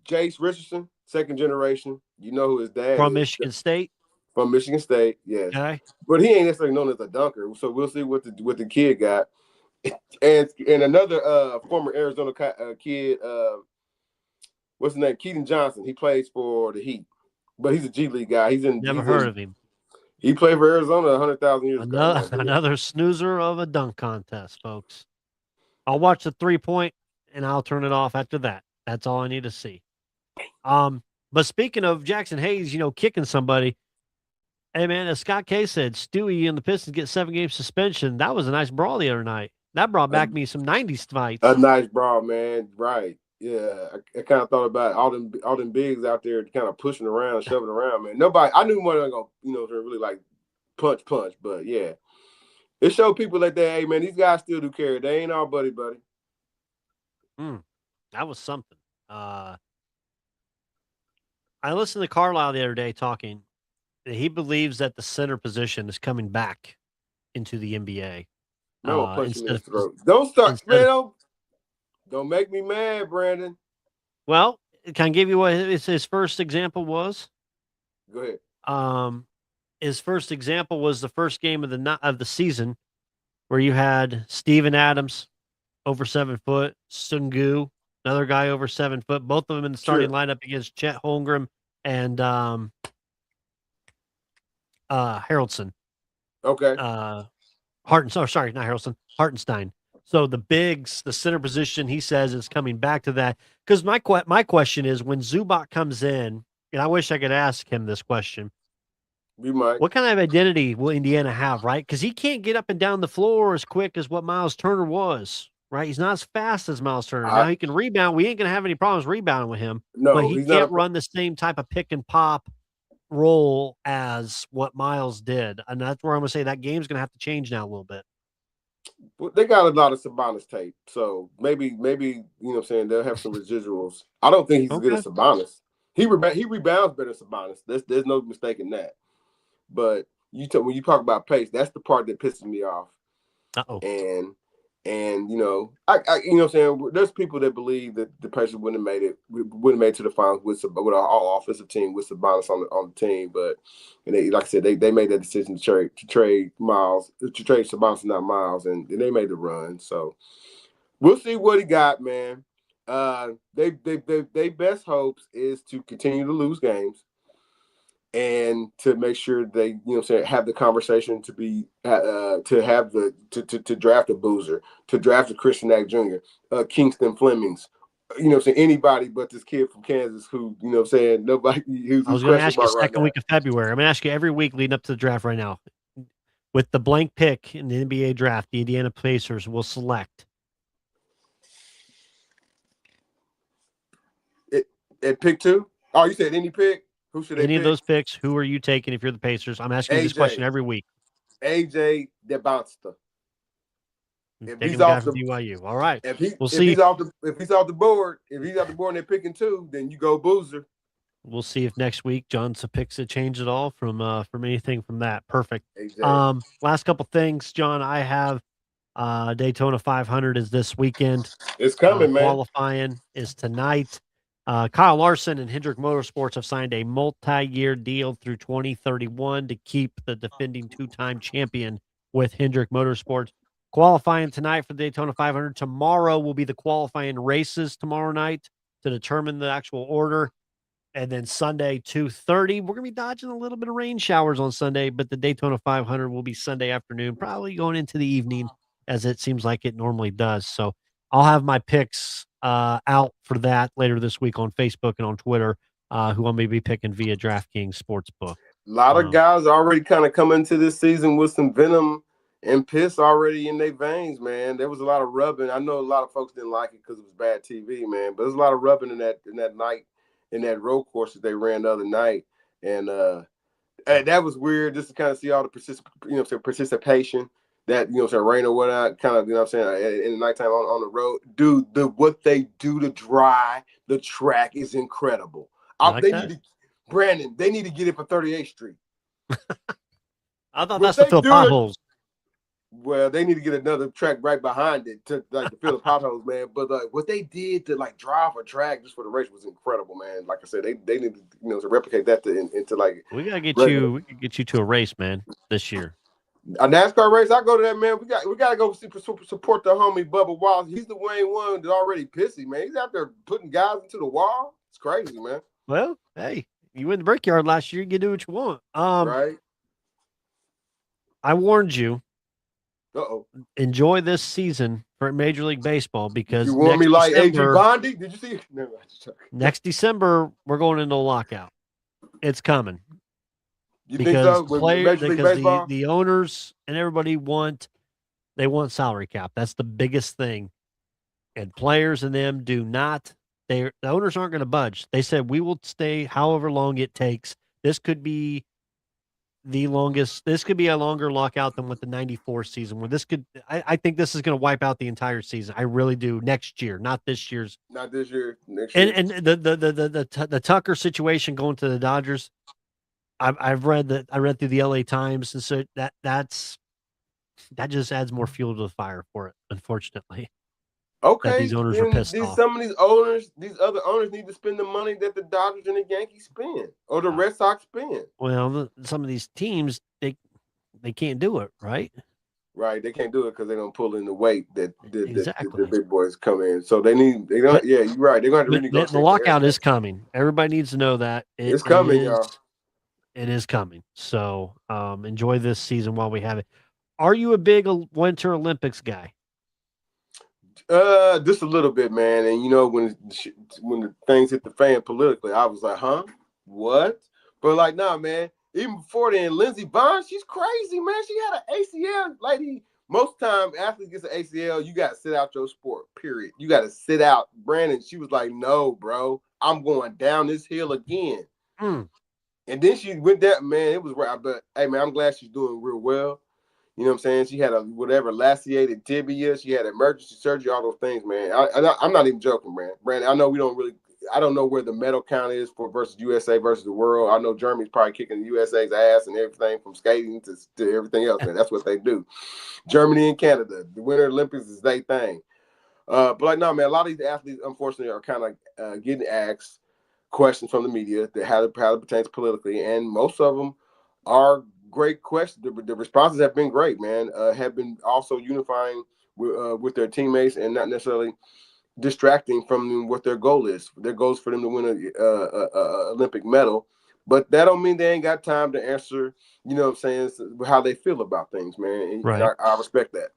Jace Richardson, second generation. You know who his dad from is. Michigan State. from Michigan State. Yes, Okay. but he ain't necessarily known as a dunker. So we'll see what the kid got. And another former Arizona kid, what's his name? Keaton Johnson. He plays for the Heat, but he's a G League guy. Never heard of him. He played for Arizona 100,000 years ago. Man. Another snoozer of a dunk contest, folks. I'll watch the 3-point and I'll turn it off after that. That's all I need to see. But speaking of Jackson Hayes, kicking somebody, hey man, as Scott K said, Stewie and the Pistons get 7-game suspension. That was a nice brawl the other night. That brought back me some 90s fights. A nice brawl, man. Right. Yeah. I kind of thought about it. All them bigs out there kind of pushing around, shoving around, man. Nobody, I knew one of them going to, really like punch. But yeah. It showed people like that, hey man, these guys still do care. They ain't all buddy. That was something. I listened to Carlisle the other day talking. He believes that the center position is coming back into the NBA. No, punch him in the throat. Don't start, man. Don't make me mad, Brandon. Well, can I give you what his first example was? Go ahead. His first example was the first game of the season, where you had Steven Adams over 7 foot, Sungu, another guy over 7 foot, both of them in the starting lineup against Chet Holmgren and Harrelson. Okay. Hartenstein. So the bigs, the center position, he says is coming back to that. Because my question is, when Zubac comes in, and I wish I could ask him this question. You might. What kind of identity will Indiana have, right? Because he can't get up and down the floor as quick as what Miles Turner was, right? He's not as fast as Miles Turner. Now he can rebound. We ain't going to have any problems rebounding with him. No, but he can't run the same type of pick and pop role as what Miles did. And that's where I'm going to say that game's going to have to change now a little bit. Well, they got a lot of Sabonis tape. So maybe, what I'm saying, they'll have some residuals. I don't think he's as good as Sabonis. He rebounds better than Sabonis. There's no mistake in that. But when you talk about pace, that's the part that pisses me off. And I what I'm saying, there's people that believe that the Pacers wouldn't have made it to the finals with an all offensive team with Sabonis on the team. But they, like I said, they made that decision to trade Sabonis, not Miles, and they made the run. So we'll see what he got, man. They best hopes is to continue to lose games. And to make sure they, have the conversation to be to draft a Boozer, to draft a Christian Act Jr., Kingston Flemings, anybody but this kid from Kansas who, nobody who's. I was going to ask you second week of February. I'm going to ask you every week leading up to the draft right now. With the blank pick in the NBA draft, the Indiana Pacers will select. At pick 2? Oh, you said any pick? Who should any of those picks? Who are you taking if you're the Pacers? I'm asking you this question every week. AJ DeBonsta. If he's off the BYU, all right. We'll see. If he's off the board, and they're picking 2, then you go Boozer. We'll see if next week John picks a change at all from anything from that. Perfect. AJ. Last couple things, John. I have Daytona 500 is this weekend. It's coming, man. Qualifying is tonight. Kyle Larson and Hendrick Motorsports have signed a multi-year deal through 2031 to keep the defending 2-time champion with Hendrick Motorsports. Qualifying tonight for the Daytona 500. Tomorrow will be the qualifying races tomorrow night to determine the actual order. And then Sunday, 2:30. We're going to be dodging a little bit of rain showers on Sunday, but the Daytona 500 will be Sunday afternoon, probably going into the evening as it seems like it normally does. So I'll have my picks out for that later this week on Facebook and on Twitter, who I may be picking via DraftKings Sportsbook. A lot of guys already kind of coming into this season with some venom and piss already in their veins, man. There was a lot of rubbing. I know a lot of folks didn't like it because it was bad TV, man. But there's a lot of rubbing in that night, in that road course that they ran the other night. And that was weird just to kind of see all the participation. That, rain or whatnot, kind of, in the nighttime on the road. Dude, what they do to dry the track is incredible. Brandon, they need to get it for 38th Street. I thought that's to fill potholes. Well, they need to get another track right behind it to fill the potholes, man. But what they did to drive a track just for the race was incredible, man. Like I said, they need to to replicate that into like We gotta get regular. you. We can get you to a race, man, this year. A NASCAR race, I go to that, man. We got to go support the homie Bubba Wallace. He's the main one that's already pissy, man. He's out there putting guys into the wall. It's crazy, man. Well, hey, you win the Brickyard last year. You can do what you want. Right? I warned you. Uh-oh. Enjoy this season for Major League Baseball because You want me like AG December, Bondi? Did you see? No, next December we're going into a lockout. It's coming. You think so? The owners and everybody want salary cap. That's the biggest thing. And players and them do not. The owners aren't going to budge. They said we will stay however long it takes. This could be the longest. This could be a longer lockout than what the '94 season. Where this could, I think this is going to wipe out the entire season. I really do. Next year, not this year's. Not this year. Next year. And the Tucker situation going to the Dodgers. I've read that. I read through the LA Times, and so that just adds more fuel to the fire for it. Unfortunately. Okay, that these owners are pissed off. Some of these other owners need to spend the money that the Dodgers and the Yankees spend, or the Red Sox spend. Well, some of these teams they can't do it, right? Right, they can't do it because they don't pull in the weight that exactly. the big boys come in. So they don't. Yeah, you're right. They're going to renegotiate. The lockout is coming. Everybody needs to know that it's coming, y'all. It is coming. So enjoy this season while we have it. Are you a big Winter Olympics guy? Just a little bit, man. And when the things hit the fan politically, I was like, huh? What? But like, nah, man. Even before then, Lindsey Vonn, she's crazy, man. She had an ACL. Like, most time athlete gets an ACL, you got to sit out your sport, period. You got to sit out. Brandon, she was like, no, bro. I'm going down this hill again. And then she went down, man. It was right. But, hey, man, I'm glad she's doing real well. You know what I'm saying? She had a lacerated tibia. She had emergency surgery, all those things, man. I'm not even joking, man. Brandon, I don't know where the medal count is for versus USA versus the world. I know Germany's probably kicking the USA's ass and everything from skating to everything else, man. That's what they do. Germany and Canada, the Winter Olympics is their thing. But like, no, man, a lot of these athletes, unfortunately, are kind of getting asked questions from the media that how it pertains politically, and most of them are great questions. The responses have been great, man. Have been also unifying with their teammates and not necessarily distracting from what their goal is. Their goal is for them to win a Olympic medal, but that don't mean they ain't got time to answer. You know what I'm saying? How they feel about things, man. And right. I respect that.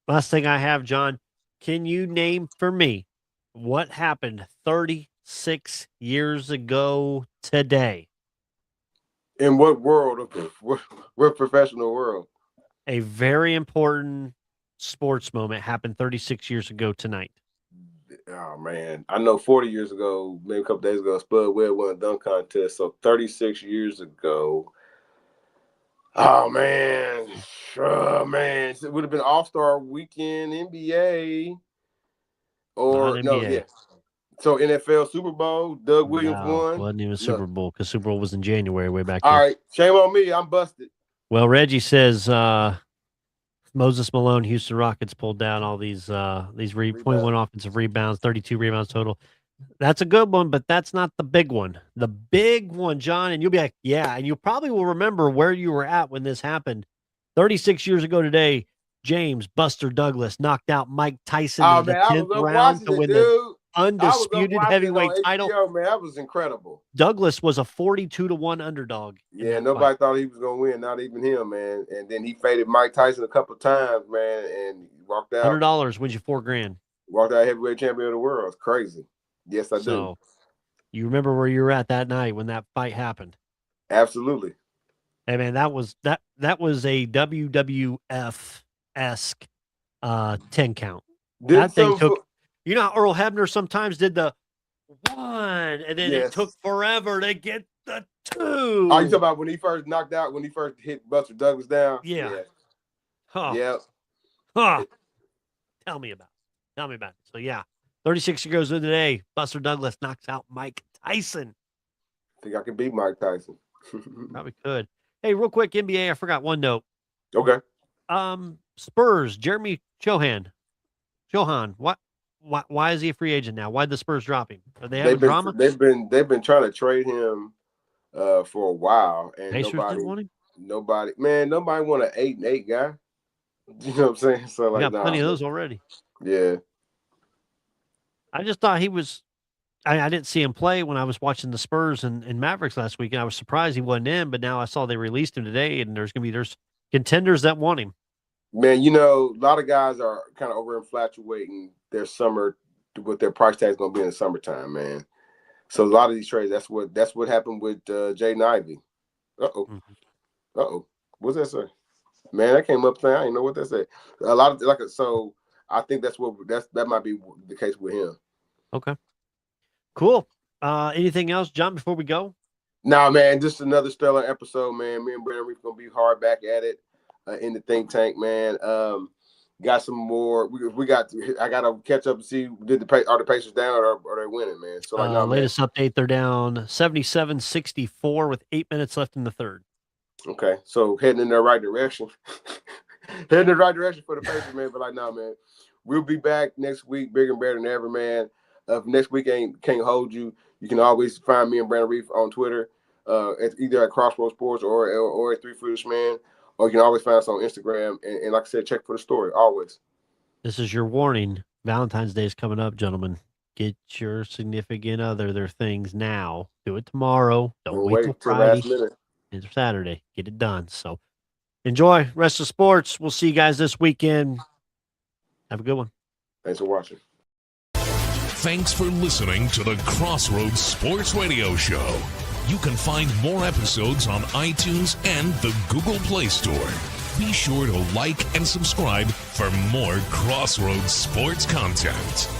Last thing I have, John, can you name for me what happened 36 years ago today? In what world? What professional world? A very important sports moment happened 36 years ago tonight. Oh, man. I know 40 years ago, maybe a couple days ago, Spud Webb won a dunk contest. So 36 years ago. Oh, man. It would have been All-Star Weekend, NBA. Or, NBA. no, yeah. So NFL Super Bowl, Doug Williams won. Wasn't even Super Bowl because Super Bowl was in January way back All here. right. Shame on me. I'm busted. Well, Reggie says Moses Malone, Houston Rockets pulled down all these 21 offensive rebounds, 32 rebounds total. That's a good one, but that's not the big one. The big one, John, and you'll be like, yeah, and you probably will remember where you were at when this happened. 36 years ago today, James Buster Douglas knocked out Mike Tyson in the 10th round to win the undisputed heavyweight title. Man, that was incredible. Douglas was a 42-1 underdog. Yeah, nobody thought he was gonna win, not even him, man. And then he faded Mike Tyson a couple of times, man, and walked out. $100 wins you $4,000. Walked out heavyweight champion of the world. It's crazy. Yes, I do. You remember where you were at that night when that fight happened? Absolutely. Hey man, that was a WWF-esque 10 count. That thing took. You know how Earl Hebner sometimes did the 1, and then it took forever to get the 2. Oh, you talking about when he first knocked out, when he first hit Buster Douglas down? Yeah. Huh. Yeah. Huh. Tell me about it. So yeah, 36 years ago today, Buster Douglas knocks out Mike Tyson. I think I can beat Mike Tyson. Probably could. Hey, real quick, NBA. I forgot one note. Okay. Spurs. Jeremy Chohan. Why is he a free agent now? Why'd the Spurs drop him? Are they having drama? They've been trying to trade him for a while, and Pacers didn't want him. nobody want an 8-8 guy. You know what I'm saying? So We like, got plenty of those already. Yeah. I just thought he was. I didn't see him play when I was watching the Spurs and Mavericks last week, and I was surprised he wasn't in. But now I saw they released him today, and there's contenders that want him. Man, you know, a lot of guys are kind of over-infatuating their summer, what their price tag is going to be in the summertime, man. So a lot of these trades, that's what happened with Jaden Ivey. What's that say? Man, that came up saying I didn't know what that said. A lot of so I think that might be the case with him. Okay, cool. Anything else, John? Before we go? Nah, man, just another stellar episode, man. Me and Brandon Reef gonna be hard back at it in the think tank, man. Got some more. I gotta catch up and see are the Pacers down or are they winning, man? So latest update, they're down 77-64 with 8 minutes left in the third. Okay, so heading in the right direction. Heading in the right direction for the Pacers, man. But man, we'll be back next week, bigger and better than ever, man. If next week can't hold you, you can always find me and Brandon Reef on Twitter, either at Crossroads Sports or at Three Foolish Man, or you can always find us on Instagram. And like I said, check for the story always. This is your warning. Valentine's Day is coming up, gentlemen. Get your significant other their things now. Do it tomorrow. Don't wait till Friday. Last minute. It's Saturday. Get it done. So enjoy rest of sports. We'll see you guys this weekend. Have a good one. Thanks for watching. Thanks for listening to the Crossroads Sports Radio Show. You can find more episodes on iTunes and the Google Play Store. Be sure to like and subscribe for more Crossroads sports content.